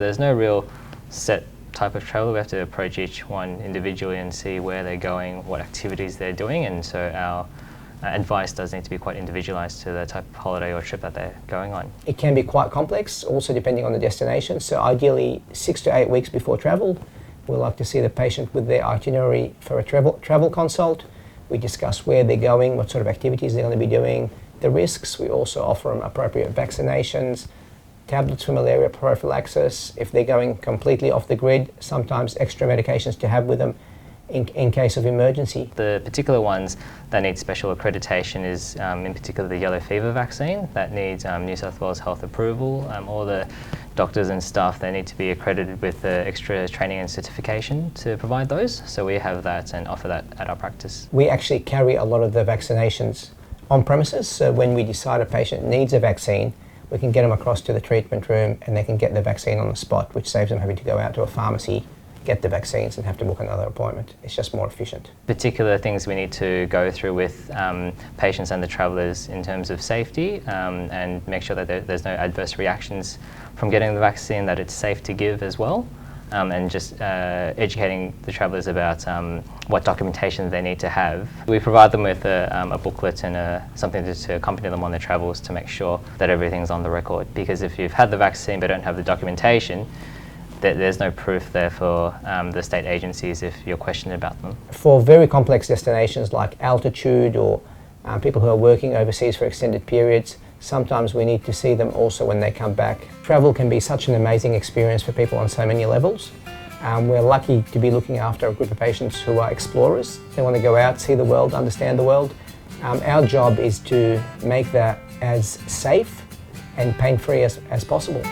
There's no real set type of travel. We have to approach each one individually and see where they're going, what activities they're doing, and so our advice does need to be quite individualised to the type of holiday or trip that they're going on. It can be quite complex, also depending on the destination. So ideally 6 to 8 weeks before travel, we like to see the patient with their itinerary for a travel consult. We discuss where they're going, what sort of activities they're going to be doing, the risks. We also offer them appropriate vaccinations, tablets for malaria prophylaxis. If they're going completely off the grid, sometimes extra medications to have with them in case of emergency. The particular ones that need special accreditation is in particular the yellow fever vaccine that needs New South Wales Health approval. All the doctors and staff, they need to be accredited with extra training and certification to provide those. So we have that and offer that at our practice. We actually carry a lot of the vaccinations on premises, so when we decide a patient needs a vaccine, we can get them across to the treatment room and they can get the vaccine on the spot, which saves them having to go out to a pharmacy, get the vaccines and have to book another appointment. It's just more efficient. Particular things we need to go through with patients and the travellers in terms of safety and make sure that there's no adverse reactions from getting the vaccine, that it's safe to give as well. And just educating the travellers about what documentation they need to have. We provide them with a booklet and something to accompany them on their travels to make sure that everything's on the record. Because if you've had the vaccine but don't have the documentation, there's no proof there for the state agencies if you're questioned about them. For very complex destinations like altitude or people who are working overseas for extended periods, sometimes we need to see them also when they come back. Travel can be such an amazing experience for people on so many levels. We're lucky to be looking after a group of patients who are explorers. They want to go out, see the world, understand the world. Our job is to make that as safe and pain-free as possible.